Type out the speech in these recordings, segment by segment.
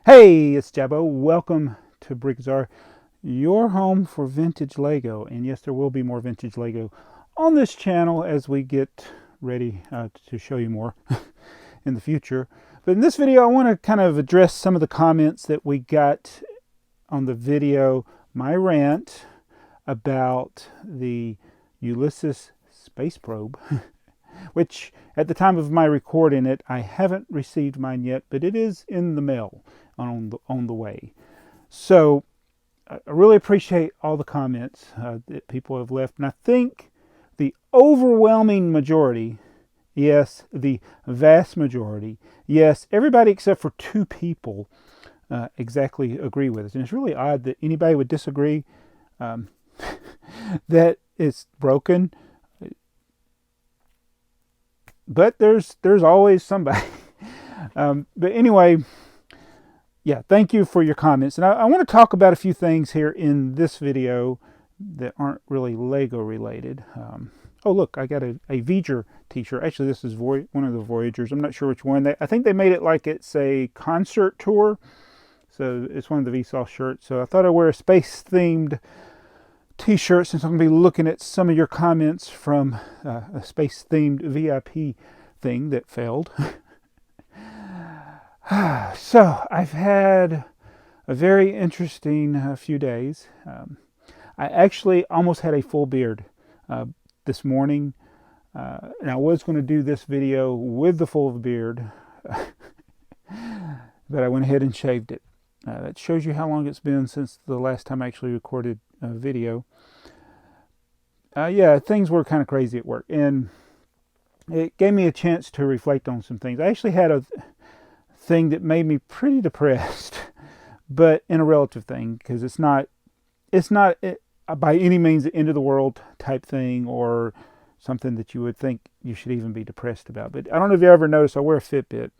Hey, it's Jabbo. Welcome to BrickTsar, your home for vintage Lego. And yes, there will be more vintage Lego on this channel as we get ready to show you more in the future. But in this video, I want to kind of address some of the comments that we got on the video, my rant about the Ulysses space probe, which at the time of my recording it, I haven't received mine yet, but it is in the mail on the way. So I really appreciate all the comments that people have left, and I think the overwhelming majority, yes, the vast majority, yes, everybody except for two people exactly agree with us. And it's really odd that anybody would disagree that it's broken, but there's always somebody. But anyway, yeah, thank you for your comments. And I want to talk about a few things here in this video that aren't really Lego related. Oh, look, I got a Voyager t-shirt. Actually, this is one of the Voyagers. I'm not sure which one. I think they made it like it's a concert tour. So it's one of the VSAUCE shirts. So I thought I'd wear a space-themed t-shirt since I'm going to be looking at some of your comments from a space-themed VIP thing that failed. So I've had a very interesting few days. I actually almost had a full beard this morning, and I was going to do this video with the full beard, but I went ahead and shaved it. That shows you how long it's been since the last time I actually recorded a video. Yeah, things were kind of crazy at work, and it gave me a chance to reflect on some things. I actually had a thing that made me pretty depressed, but in a relative thing, because it's not by any means the end of the world type thing or something that you would think you should even be depressed about. But I don't know if you ever noticed, I wear a Fitbit.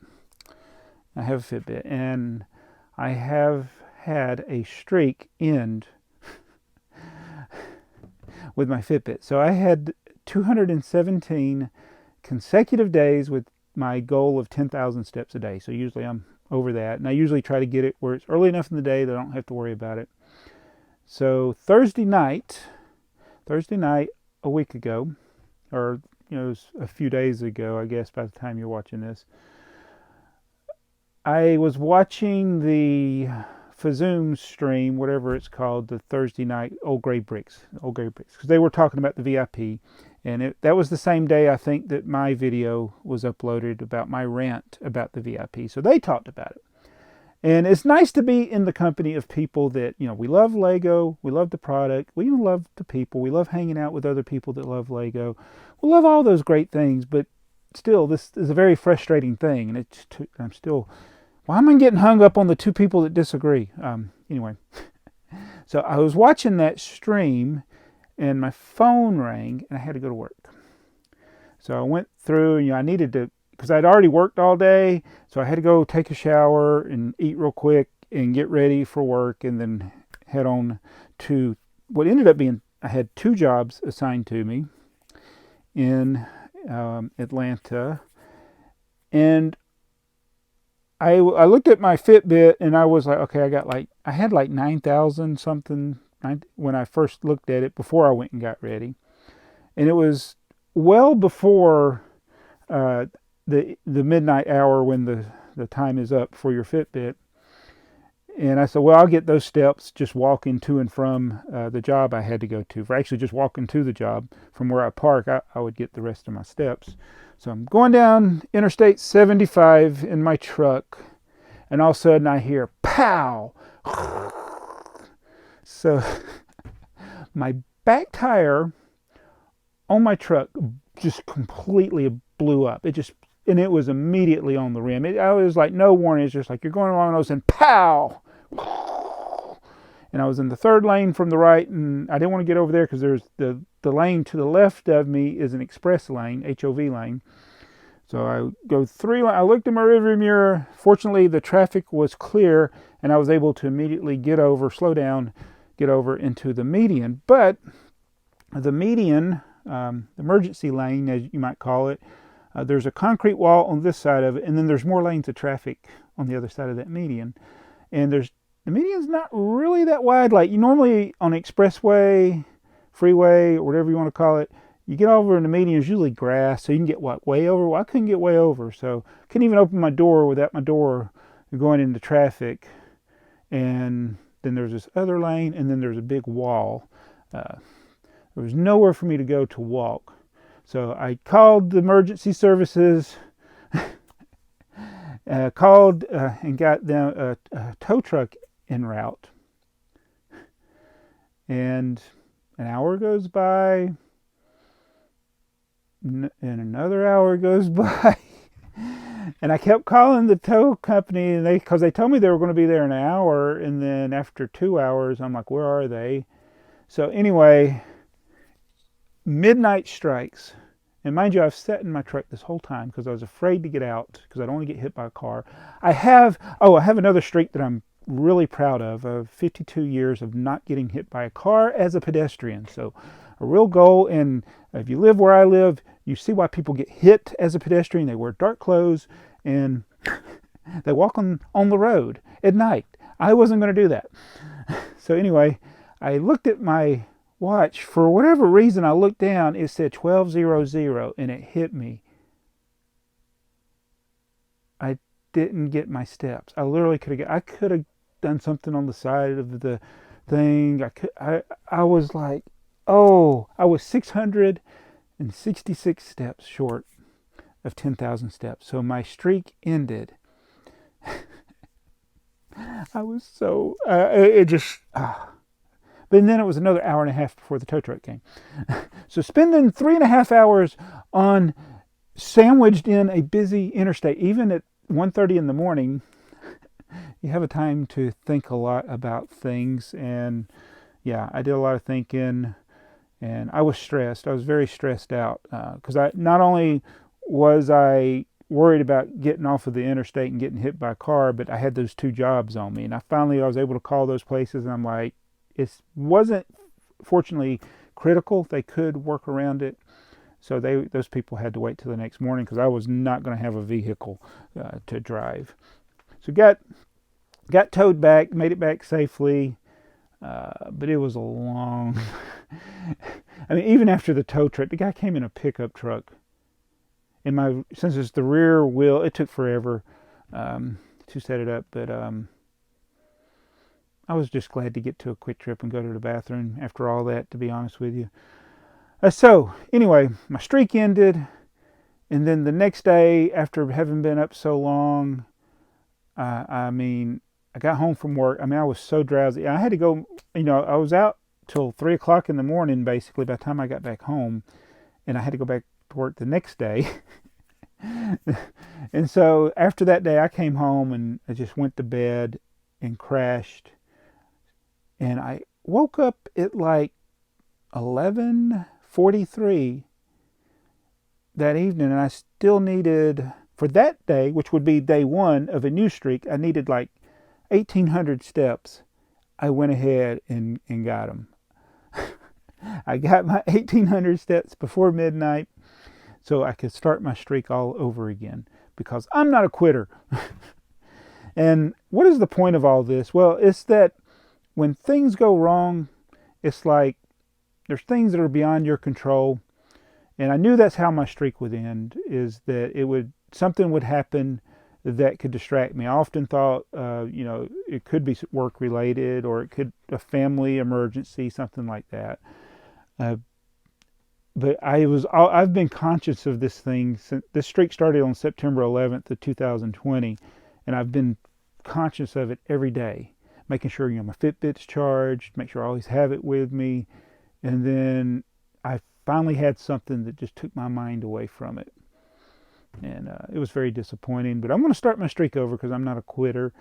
I have a Fitbit, and I have had a streak end with my Fitbit. So I had 217 consecutive days with my goal of 10,000 steps a day. So usually I'm over that, and I usually try to get it where it's early enough in the day that I don't have to worry about it. So Thursday night a week ago, or it was a few days ago, I guess by the time you're watching this, I was watching the VSAUCE stream, whatever it's called, the Thursday night Old Gray Bricks, because they were talking about the VIP. And that was the same day, I think, that my video was uploaded about my rant about the VIP. So they talked about it. And it's nice to be in the company of people that, we love Lego, we love the product, we even love the people, we love hanging out with other people that love Lego. We love all those great things, but still, this is a very frustrating thing. And why am I getting hung up on the two people that disagree? Anyway, so I was watching that stream, and my phone rang, and I had to go to work. So I went through, I needed to, because I'd already worked all day, so I had to go take a shower and eat real quick and get ready for work, and then head on to what ended up being, I had two jobs assigned to me in Atlanta. And I looked at my Fitbit, and I was like, okay, I had like 9,000 something when I first looked at it before I went and got ready. And it was well before the midnight hour when the time is up for your Fitbit. And I said, well, I'll get those steps just walking to and from the job I had to go to. For actually just walking to the job from where I park, I would get the rest of my steps. So I'm going down Interstate 75 in my truck, and all of a sudden I hear pow. So my back tire on my truck just completely blew up. And it was immediately on the rim. I was like, no warning. It's just like you're going along and all of a sudden, pow! And I was in the third lane from the right, and I didn't want to get over there because there's the lane to the left of me is an express lane, HOV lane. So I go I looked in my rearview mirror. Fortunately, the traffic was clear, and I was able to immediately slow down, get over into the median. But the median, emergency lane, as you might call it, there's a concrete wall on this side of it, and then there's more lanes of traffic on the other side of that median. and the median's not really that wide. Like you normally on an expressway, freeway, or whatever you want to call it, you get over and the median is usually grass, so you can get way over. Well, I couldn't get way over, so I couldn't even open my door without my door going into traffic. And then there's this other lane, and then there's a big wall. There was nowhere for me to go to walk. So I called the emergency services, called and got them a tow truck en route. And an hour goes by, and another hour goes by. And I kept calling the tow company, and because they told me they were going to be there in an hour, and then after 2 hours, I'm like, where are they? So anyway, midnight strikes. And mind you, I've sat in my truck this whole time because I was afraid to get out because I don't want to get hit by a car. I have another streak that I'm really proud of 52 years of not getting hit by a car as a pedestrian. So a real goal. And if you live where I live, you see why people get hit as a pedestrian. They wear dark clothes and they walk on the road at night. I wasn't going to do that. So anyway, I looked at my watch. For whatever reason, I looked down. It said 12:00 and it hit me. I didn't get my steps. I literally could have done something on the side of the thing. I was like, oh, I was 666 steps short of 10,000 steps. So my streak ended. I was so, but then it was another hour and a half before the tow truck came. So spending 3.5 hours sandwiched in a busy interstate, even at 1:30 in the morning, you have a time to think a lot about things. And yeah, I did a lot of thinking, and I was stressed. I was very stressed out because not only was I worried about getting off of the interstate and getting hit by a car, but I had those 2 jobs on me. And I was able to call those places, and I'm like, it wasn't fortunately critical. They could work around it. So those people had to wait till the next morning because I was not going to have a vehicle to drive. So got towed back, made it back safely, but it was a long. I mean, even after the tow truck, the guy came in a pickup truck. Since it's the rear wheel, it took forever to set it up, but I was just glad to get to a quick trip and go to the bathroom after all that, to be honest with you. So anyway, my streak ended, and then the next day, after having been up so long, I got home from work. I was so drowsy. I had to go, I was out till 3 o'clock in the morning, basically, by the time I got back home, and I had to go back to work the next day. And so after that day, I came home and I just went to bed and crashed. And I woke up at like 11:43 that evening, and I still needed, for that day, which would be day 1 of a new streak, I needed like 1,800 steps. I went ahead and got them. I got my 1,800 steps before midnight so I could start my streak all over again, because I'm not a quitter. And what is the point of all this? Well, it's that when things go wrong, it's like there's things that are beyond your control. And I knew that's how my streak would end, is that something would happen that could distract me. I often thought, it could be work related, or it could a family emergency, something like that. But I've been conscious of this thing since this streak started on September 11th of 2020, and I've been conscious of it every day, making sure my Fitbit's charged, make sure I always have it with me. And then I finally had something that just took my mind away from it, and it was very disappointing. But I'm going to start my streak over because I'm not a quitter.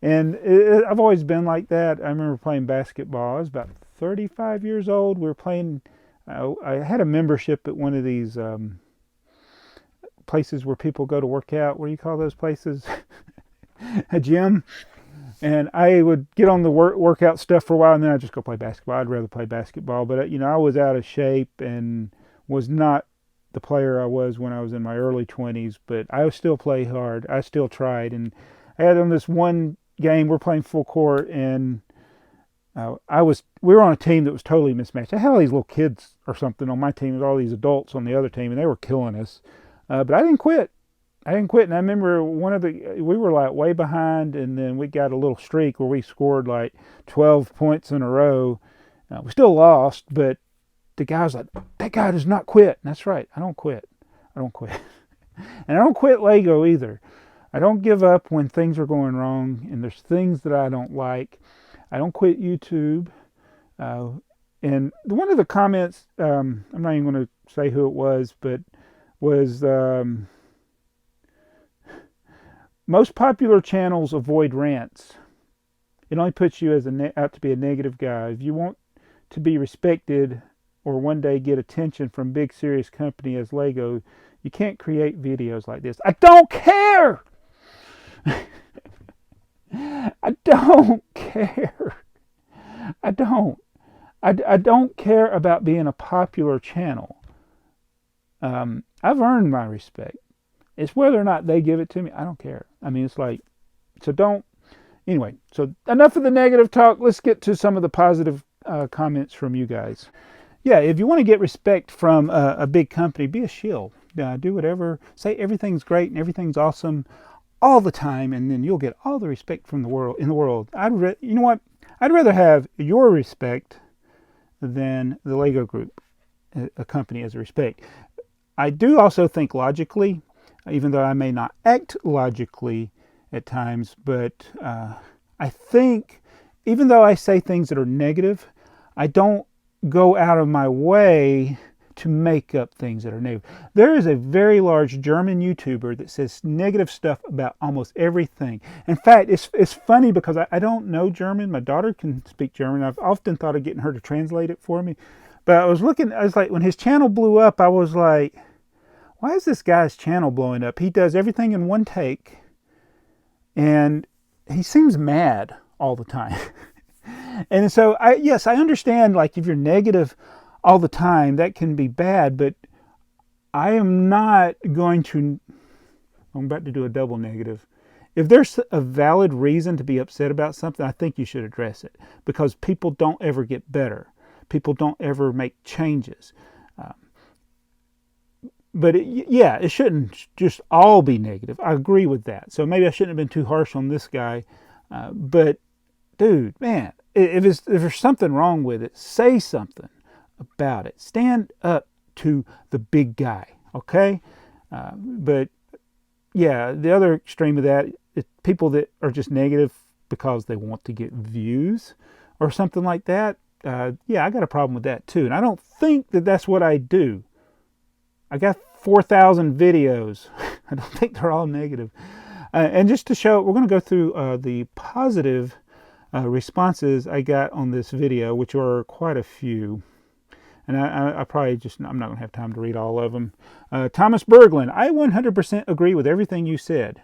And I've always been like that. I remember playing basketball. I was about 35 years old. We were playing. I had a membership at one of these places where people go to work out. What do you call those places? A gym. And I would get on the workout stuff for a while, and then I'd just go play basketball. I'd rather play basketball. But, I was out of shape and was not the player I was when I was in my early 20s. But I still play hard. I still tried. And I had on this one game, we're playing full court, and we were on a team that was totally mismatched. I had all these little kids or something on my team, and all these adults on the other team, and they were killing us. But I didn't quit. And I remember we were like way behind, and then we got a little streak where we scored like 12 points in a row. We still lost, but the guy was like, that guy does not quit. And that's right. I don't quit. I don't quit. And I don't quit Lego either. I don't give up when things are going wrong, and there's things that I don't like. I don't quit YouTube. And one of the comments, I'm not even going to say who it was, but was most popular channels avoid rants. It only puts you as out to be a negative guy. If you want to be respected or one day get attention from big serious company as Lego, you can't create videos like this. I don't care. I don't care. I don't care about being a popular channel. I've earned my respect. It's whether or not they give it to me. I don't care. I mean, it's like, so don't. Anyway, so enough of the negative talk. Let's get to some of the positive comments from you guys. Yeah, if you want to get respect from a big company, be a shill. Do whatever. Say everything's great and everything's awesome all the time, and then you'll get all the respect from the world. In the world, you know what? I'd rather have your respect than the Lego Group, a company, as a respect. I do also think logically, even though I may not act logically at times, but I think even though I say things that are negative, I don't go out of my way to make up things that are negative. There is a very large German YouTuber that says negative stuff about almost everything. In fact, it's funny because I don't know German. My daughter can speak German. I've often thought of getting her to translate it for me. But I was like, when his channel blew up, I was like, why is this guy's channel blowing up? He does everything in one take, and he seems mad all the time. And so, yes, I understand, like, if you're negative all the time, that can be bad, but I am not going to, I'm about to do a double negative. If there's a valid reason to be upset about something, I think you should address it, because people don't ever get better. People don't ever make changes. But it shouldn't just all be negative. I agree with that. So maybe I shouldn't have been too harsh on this guy. But dude, man, if there's something wrong with it, say something about it. Stand up to the big guy, okay? But yeah, the other extreme of that is people that are just negative because they want to get views or something like that. Yeah, I got a problem with that too. And I don't think that that's what I do. I got 4,000 videos. I don't think they're all negative. And just to show, we're going to go through the positive responses I got on this video, which are quite a few. And I probably just, I'm not going to have time to read all of them. Thomas Berglund, I 100% agree with everything you said.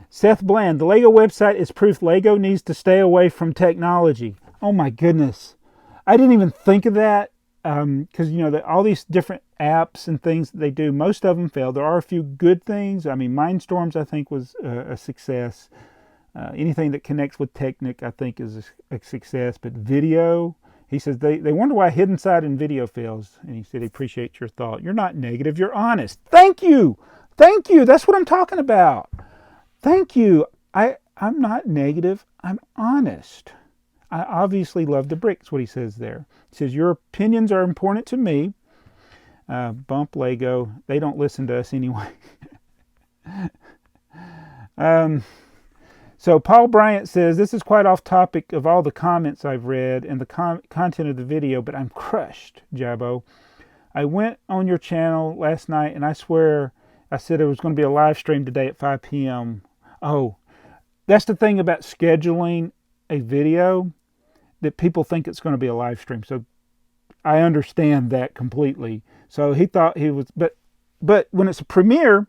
Seth Bland, the Lego website is proof Lego needs to stay away from technology. Oh my goodness. I didn't even think of that, because, you know, all these different apps and things that they do, most of them fail. There are a few good things. I mean, Mindstorms, I think, was a success. Anything that connects with Technic, I think, is a success. But video, he says, they wonder why Hidden Side in video fails. And he said he appreciates your thought. You're not negative, you're honest. Thank you. Thank you. That's what I'm talking about. Thank you. I'm not negative. I'm honest. I obviously love the bricks, what he says there. He says, your opinions are important to me. Bump Lego. They don't listen to us anyway. So Paul Bryant says, this is quite off topic of all the comments I've read and the content of the video, but I'm crushed, Jabbo. I went on your channel last night, and I swear I said there was going to be a live stream today at 5 p.m. Oh, that's the thing about scheduling a video, that people think it's going to be a live stream. So I understand that completely. So he thought he was, but when it's a premiere,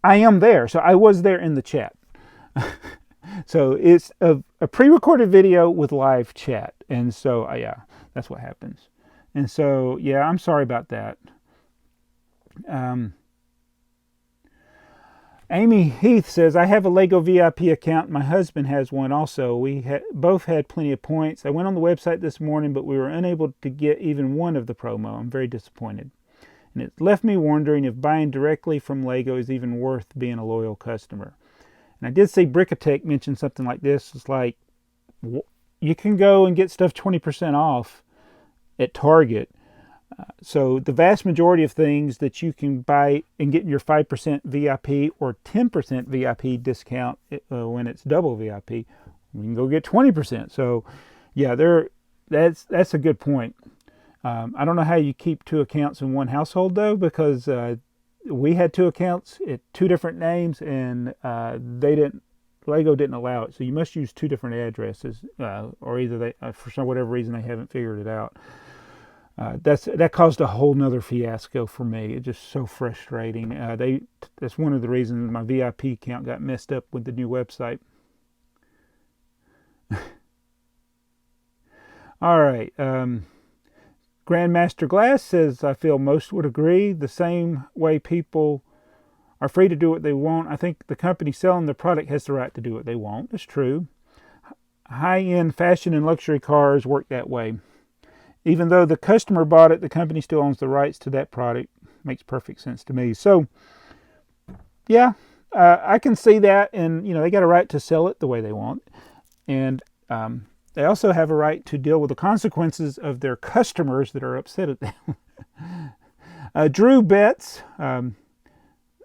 I am there. So I was there in the chat. So it's a pre-recorded video with live chat. And so, yeah, that's what happens. And so, yeah, I'm sorry about that. Amy Heath says, I have a Lego VIP account. My husband has one also. We both had plenty of points. I went on the website this morning, but we were unable to get even one of the promo. I'm very disappointed. And it left me wondering if buying directly from Lego is even worth being a loyal customer. And I did see BrickTsar mention something like this. It's like, you can go and get stuff 20% off at Target. So the vast majority of things that you can buy and get your 5% VIP or 10% VIP discount when it's double VIP, you can go get 20%. So yeah, that's a good point. I don't know how you keep two accounts in one household though, because we had two accounts at two different names, and Lego didn't allow it. So you must use two different addresses, or either they, for whatever reason, they haven't figured it out. That caused a whole nother fiasco for me. It's just so frustrating. That's one of the reasons my VIP account got messed up with the new website. All right. Grandmaster Glass says, I feel most would agree. The same way people are free to do what they want, I think the company selling the product has the right to do what they want. It's true. High-end fashion and luxury cars work that way. Even though the customer bought it, the company still owns the rights to that product. Makes perfect sense to me. So, yeah, I can see that. And, they got a right to sell it the way they want. And they also have a right to deal with the consequences of their customers that are upset at them. Drew Betts,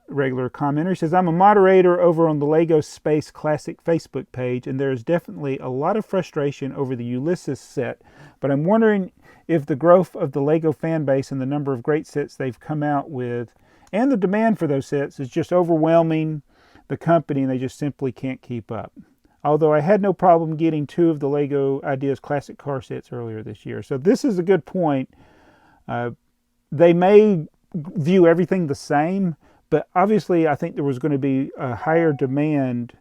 regular commenter, says, I'm a moderator over on the Lego Space Classic Facebook page, and there's definitely a lot of frustration over the Ulysses set, but I'm wondering if the growth of the Lego fan base and the number of great sets they've come out with and the demand for those sets is just overwhelming the company, and they just simply can't keep up. Although I had no problem getting 2 of the Lego Ideas Classic car sets earlier this year. So this is a good point. They may view everything the same, but obviously I think there was going to be a higher demand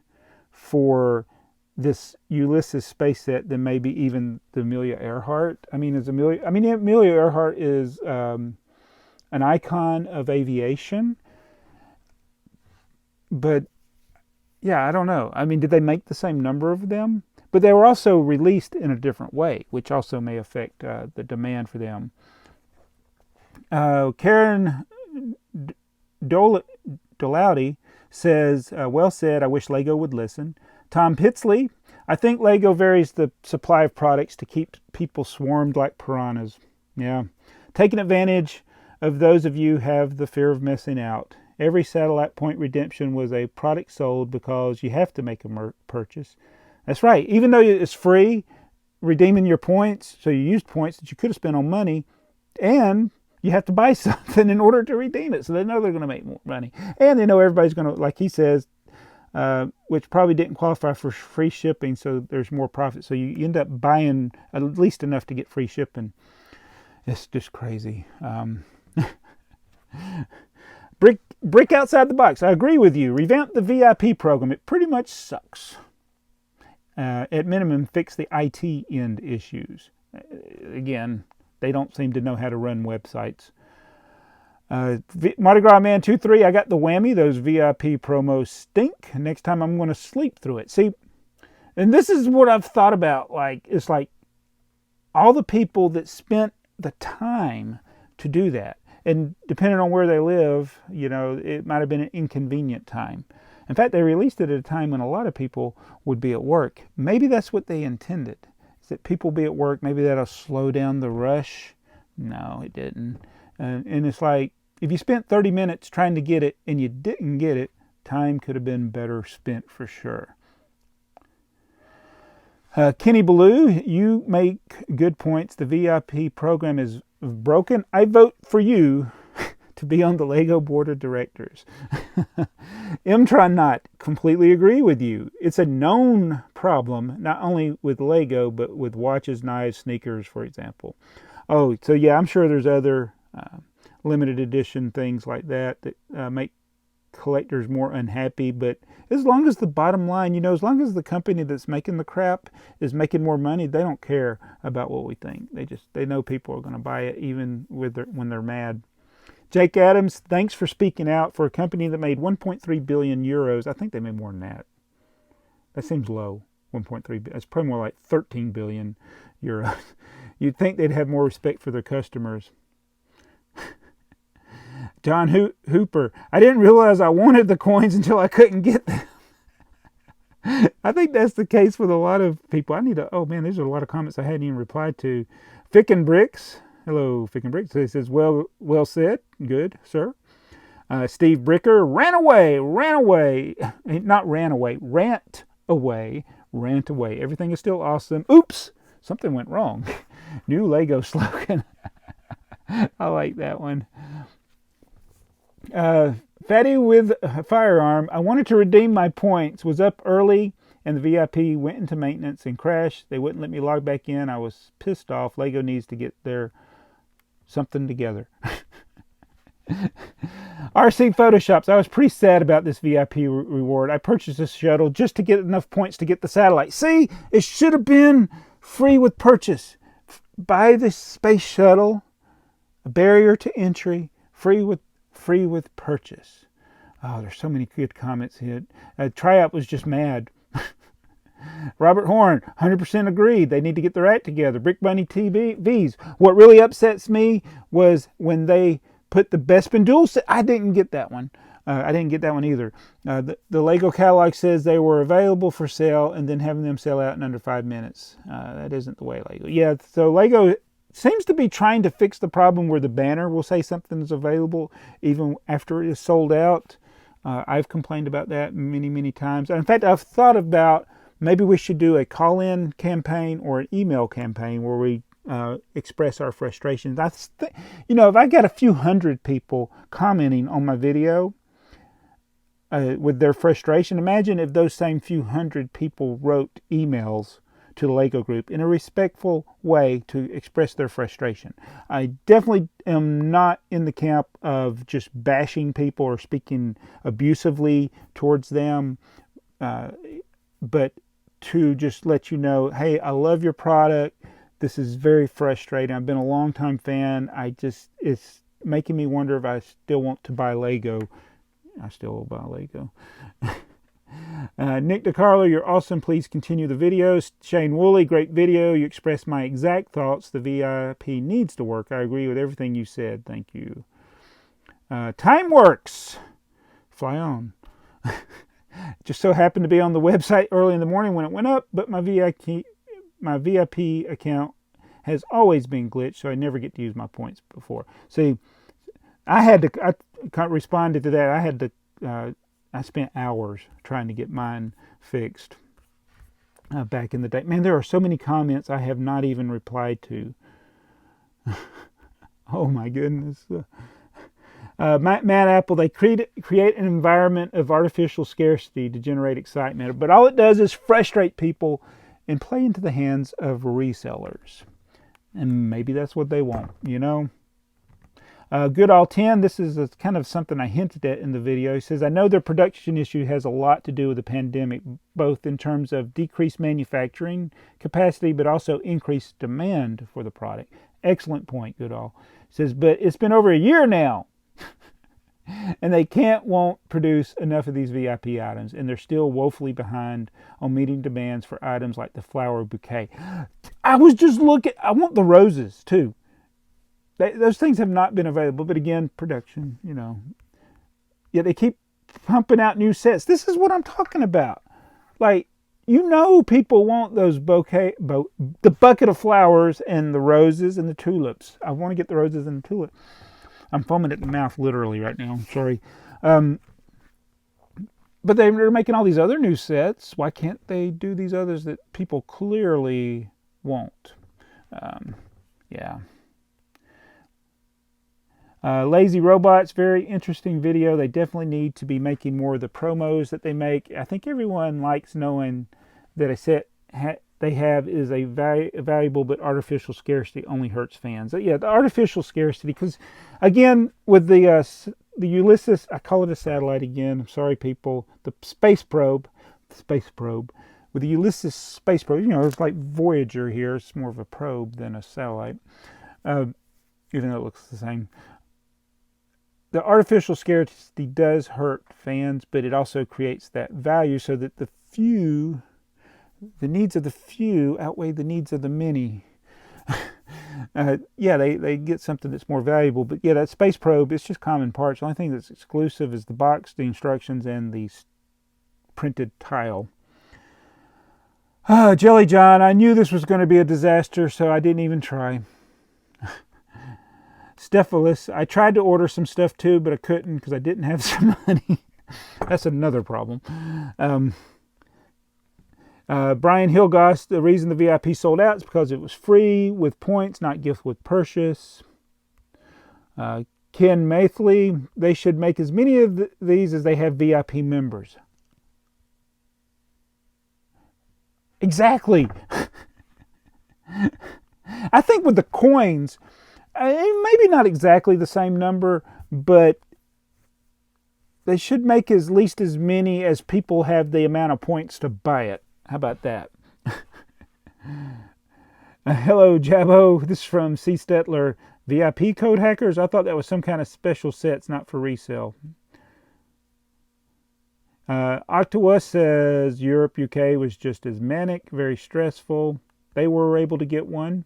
for this Ulysses space set than maybe even the Amelia Earhart. Amelia Earhart is an icon of aviation, but yeah, I don't know. Did they make the same number of them? But they were also released in a different way, which also may affect the demand for them. Karen Dolowdy says, well said, I wish Lego would listen. Tom Pitsley, I think Lego varies the supply of products to keep people swarmed like piranhas. Yeah. Taking advantage of those of you who have the fear of missing out. Every satellite point redemption was a product sold because you have to make a purchase. That's right. Even though it's free, redeeming your points, so you used points that you could have spent on money, and you have to buy something in order to redeem it. So they know they're going to make more money. And they know everybody's going to, like he says, which probably didn't qualify for free shipping, so there's more profit. So you end up buying at least enough to get free shipping. It's just crazy. Brick outside the box. I agree with you. Revamp the VIP program. It pretty much sucks. At minimum, fix the IT end issues. Again, they don't seem to know how to run websites. Mardi Gras Man 23, I got the whammy. Those VIP promos stink. Next time I'm going to sleep through it. See, and this is what I've thought about. It's like all the people that spent the time to do that. And depending on where they live, it might have been an inconvenient time. In fact, they released it at a time when a lot of people would be at work. Maybe that's what they intended, is that people be at work. Maybe that'll slow down the rush. No, it didn't. And it's like, if you spent 30 minutes trying to get it and you didn't get it, time could have been better spent for sure. Kenny Ballou, you make good points. The VIP program is broken. I vote for you to be on the Lego board of directors. Mtron not completely agree with you. It's a known problem, not only with Lego, but with watches, knives, sneakers, for example. Oh, so yeah, I'm sure there's other limited edition things like that make collectors more unhappy. But as long as the bottom line, as long as the company that's making the crap is making more money, they don't care about what we think. They know people are going to buy it even when they're mad. Jake Adams, thanks for speaking out for a company that made 1.3 billion euros. I think they made more than that. That seems low. 1.3 billion. It's probably more like 13 billion euros. You'd think they'd have more respect for their customers. John Hooper, I didn't realize I wanted the coins until I couldn't get them. I think that's the case with a lot of people. Oh man, there's a lot of comments I hadn't even replied to. Bricks, hello Bricks. He says, well said, good, sir. Steve Bricker, ran away. Not ran away, rant away. Everything is still awesome. Oops, something went wrong. New Lego slogan. I like that one. Fatty with a firearm. I wanted to redeem my points. Was up early and the VIP went into maintenance and crashed. They wouldn't let me log back in. I was pissed off. Lego needs to get their something together. RC Photoshops. I was pretty sad about this VIP reward. I purchased this shuttle just to get enough points to get the satellite. See, it should have been free with purchase. Buy the space shuttle, a barrier to entry, free with purchase. Oh, there's so many good comments here. Tryout was just mad. Robert Horn, 100% agreed. They need to get their act together. Brick Bunny TVs. What really upsets me was when they put the Bespin dual set. I didn't get that one. I didn't get that one either. The Lego catalog says they were available for sale and then having them sell out in under 5 minutes. That isn't the way Lego. Yeah, so Lego seems to be trying to fix the problem where the banner will say something is available even after it is sold out. I've complained about that many times. In fact, I've thought about maybe we should do a call-in campaign or an email campaign where we express our frustrations. If I got a few hundred people commenting on my video with their frustration, imagine if those same few hundred people wrote emails to the Lego group in a respectful way to express their frustration. I definitely am not in the camp of just bashing people or speaking abusively towards them, but to just let you know, hey, I love your product. This is very frustrating. I've been a long-time fan. It's making me wonder if I still want to buy Lego. I still will buy Lego. Nick DiCarlo, you're awesome. Please continue the videos. Shane Woolley, great video. You expressed my exact thoughts. The VIP needs to work. I agree with everything you said. Thank you. Timeworks. Fly on. Just so happened to be on the website early in the morning when it went up, but my VIP account has always been glitched, so I never get to use my points before. See, I responded to that. I spent hours trying to get mine fixed back in the day. Man, there are so many comments I have not even replied to. Oh my goodness. Matt Apple, they create an environment of artificial scarcity to generate excitement, but all it does is frustrate people and play into the hands of resellers. And maybe that's what they want, Goodall 10, this is kind of something I hinted at in the video. He says, I know their production issue has a lot to do with the pandemic, both in terms of decreased manufacturing capacity, but also increased demand for the product. Excellent point, Goodall. He says, but it's been over a year now. And they won't produce enough of these VIP items, and they're still woefully behind on meeting demands for items like the flower bouquet. I was just looking, I want the roses too. Those things have not been available, but again, production, Yeah, they keep pumping out new sets. This is what I'm talking about. People want those the bucket of flowers and the roses and the tulips. I want to get the roses and the tulips. I'm foaming at the mouth literally right now. I'm sorry. But they're making all these other new sets. Why can't they do these others that people clearly won't? Yeah. Lazy Robots, very interesting video. They definitely need to be making more of the promos that they make. I think everyone likes knowing that a set they have is a valuable, but artificial scarcity only hurts fans. Yeah, the artificial scarcity, because again, with the Ulysses, I call it a satellite again. I'm sorry, people. The space probe. With the Ulysses space probe, it's like Voyager here. It's more of a probe than a satellite, even though it looks the same. the artificial scarcity does hurt fans, but it also creates that value so that the needs of the few outweigh the needs of the many. Yeah, they get something that's more valuable. But yeah, that space probe, it's just common parts. The only thing that's exclusive is the box, the instructions, and the printed tile. Jelly John, I knew this was going to be a disaster, so I didn't even try. Stephalus, I tried to order some stuff too, but I couldn't because I didn't have some money. That's another problem. Brian Hilgoss, the reason the VIP sold out is because it was free with points, not gift with purchase. Ken Mathley, they should make as many of these as they have VIP members. Exactly. I think with the coins, maybe not exactly the same number, but they should make at least as many as people have the amount of points to buy it. How about that? Hello, Jabbo. This is from C. Stetler. VIP code hackers? I thought that was some kind of special sets, not for resale. Octawus says Europe, UK was just as manic, very stressful. They were able to get one.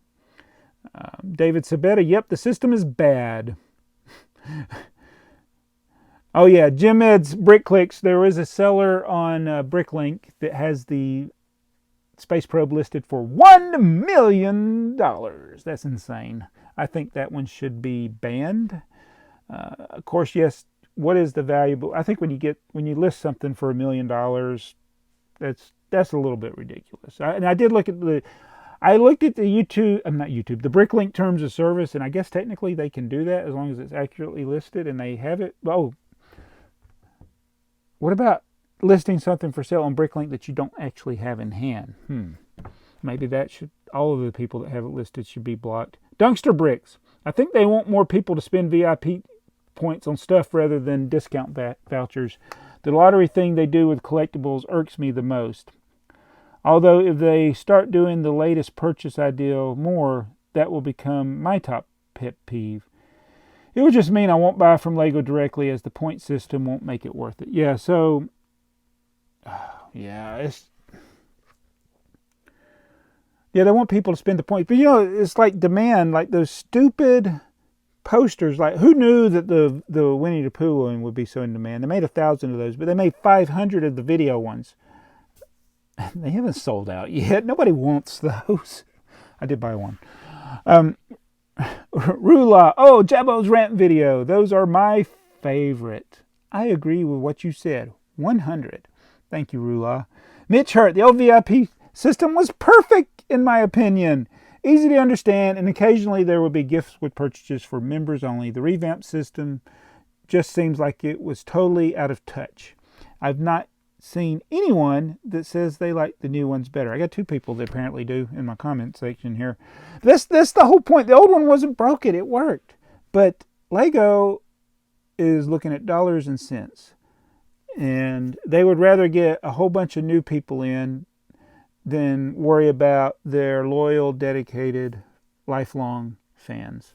David Sabetta, yep, the system is bad. Oh yeah, Jim Ed's Bricklinks. There is a seller on Bricklink that has the space probe listed for $1 million. That's insane. I think that one should be banned. Of course, yes. What is the valuable? I think when you list something for $1 million, that's a little bit ridiculous. And I did look at the the Bricklink terms of service, and I guess technically they can do that as long as it's accurately listed and they have it. Oh, what about listing something for sale on Bricklink that you don't actually have in hand? Maybe that should, all of the people that have it listed should be blocked. Dunkster Bricks. I think they want more people to spend VIP points on stuff rather than discount vouchers. The lottery thing they do with collectibles irks me the most. Although if they start doing the latest purchase ideal more, that will become my top pet peeve. It would just mean I won't buy from Lego directly, as the point system won't make it worth it. Yeah, so yeah, they want people to spend the points. But it's like demand, like those stupid posters. Like, who knew that the Winnie the Pooh one would be so in demand? They made 1,000 of those, but they made 500 of the video ones. They haven't sold out yet. Nobody wants those. I did buy one. Rula, oh, Jabbo's rant video. Those are my favorite. I agree with what you said. 100. Thank you, Rula. Mitch Hurt, the old VIP system was perfect in my opinion. Easy to understand, and occasionally there would be gifts with purchases for members only. The revamped system just seems like it was totally out of touch. I've not seen anyone that says they like the new ones better. I got 2 people that apparently do in my comment section here. That's the whole point. The old one wasn't broken. It worked. But Lego is looking at dollars and cents. And they would rather get a whole bunch of new people in than worry about their loyal, dedicated, lifelong fans.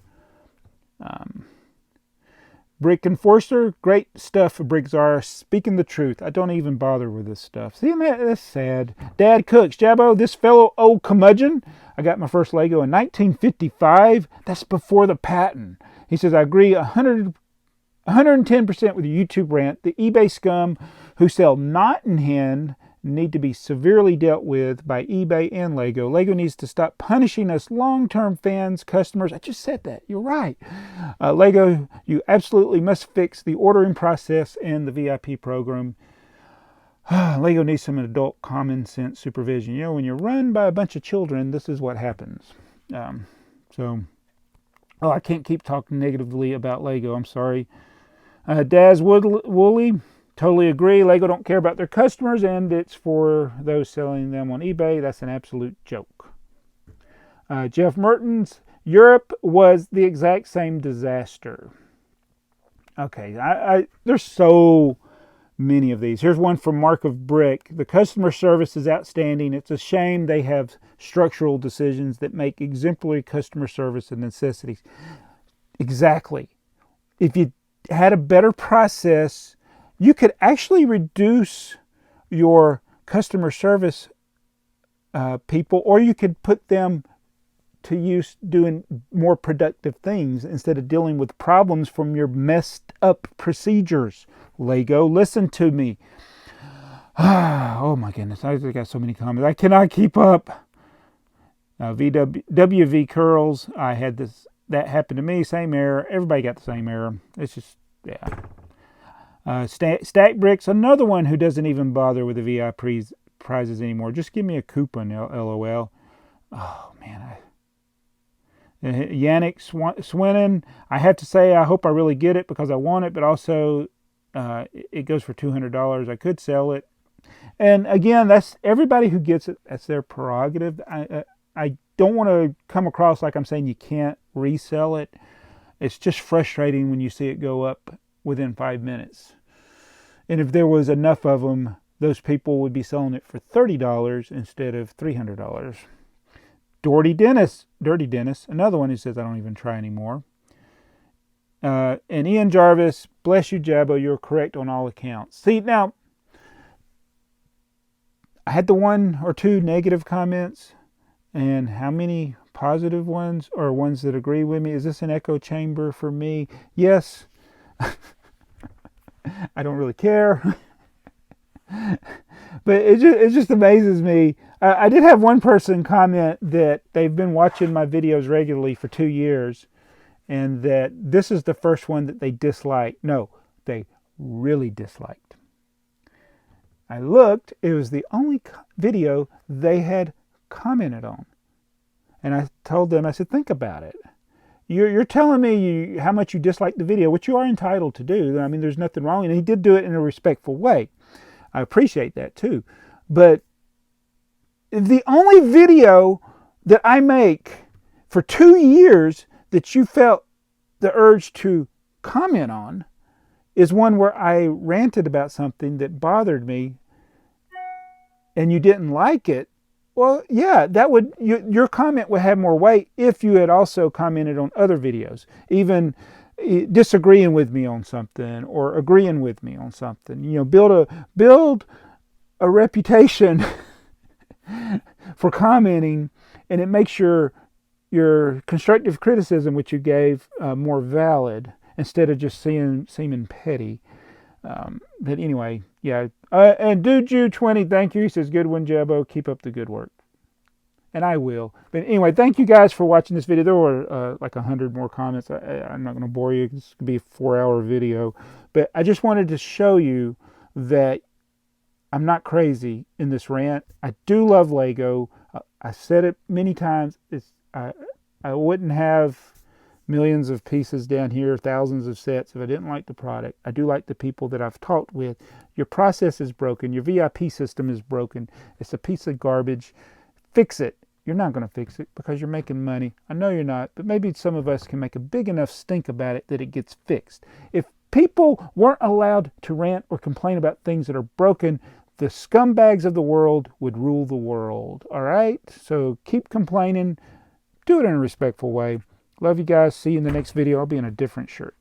Brick Enforcer, great stuff for BrickTsar. Speaking the truth, I don't even bother with this stuff. See, that's sad. Dad Cooks, Jabbo, this fellow old curmudgeon. I got my first Lego in 1955. That's before the patent. He says, I agree 110% with the YouTube rant. The eBay scum who sell not in hand need to be severely dealt with by eBay and Lego. Lego needs to stop punishing us long-term fans, customers. I just said that. You're right. Lego, you absolutely must fix the ordering process and the VIP program. Lego needs some adult common sense supervision. When you're run by a bunch of children, this is what happens. I can't keep talking negatively about Lego. I'm sorry. Daz Woolley, totally agree. Lego don't care about their customers, and it's for those selling them on eBay. That's an absolute joke. Jeff Mertens, Europe was the exact same disaster. Okay, there's so many of these. Here's one from Mark of Brick. The customer service is outstanding. It's a shame they have structural decisions that make exemplary customer service a necessity. Exactly. If you had a better process, you could actually reduce your customer service people, or you could put them to use doing more productive things instead of dealing with problems from your messed up procedures. Lego, listen to me. Oh my goodness, I got so many comments. I cannot keep up. WV curls, I had this, that happened to me, same error. Everybody got the same error. It's just, yeah. Stack Bricks, another one who doesn't even bother with the VI prizes anymore. Just give me a coupon, LOL. Oh man, Yannick Swinnon, I have to say I hope I really get it because I want it, but also it goes for $200. I could sell it. And again, that's everybody who gets it, that's their prerogative. I don't want to come across like I'm saying you can't resell it. It's just frustrating when you see it go up within 5 minutes. And if there was enough of them, those people would be selling it for $30 instead of $300. Dirty Dennis, another one who says I don't even try anymore. And Ian Jarvis, bless you, Jabbo, you're correct on all accounts. See, now, I had the 1 or 2 negative comments, and how many positive ones, or ones that agree with me? Is this an echo chamber for me? Yes. I don't really care. But it just amazes me. I did have one person comment that they've been watching my videos regularly for 2 years, and that this is the first one that they disliked. No, they really disliked. I looked, it was the only video they had commented on. And I told them, I said, think about it. You're telling me how much you dislike the video, which you are entitled to do. I mean, there's nothing wrong. And he did do it in a respectful way. I appreciate that too. But the only video that I make for 2 years that you felt the urge to comment on is one where I ranted about something that bothered me and you didn't like it. Well, yeah, that would, your comment would have more weight if you had also commented on other videos, even disagreeing with me on something or agreeing with me on something. You know, build a reputation for commenting, and it makes your constructive criticism, which you gave, more valid instead of just seeming petty. But anyway, yeah. And Dude20, thank you. He says, good one, Jabbo. Keep up the good work. And I will. But anyway, thank you guys for watching this video. There were like 100 more comments. I'm not going to bore you. This could be a 4-hour video. But I just wanted to show you that I'm not crazy in this rant. I do love Lego. I said it many times. I wouldn't have millions of pieces down here, thousands of sets, if I didn't like the product. I do like the people that I've talked with. Your process is broken. Your VIP system is broken. It's a piece of garbage. Fix it. You're not going to fix it because you're making money. I know you're not, but maybe some of us can make a big enough stink about it that it gets fixed. If people weren't allowed to rant or complain about things that are broken, the scumbags of the world would rule the world. All right? So keep complaining. Do it in a respectful way. Love you guys. See you in the next video. I'll be in a different shirt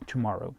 tomorrow.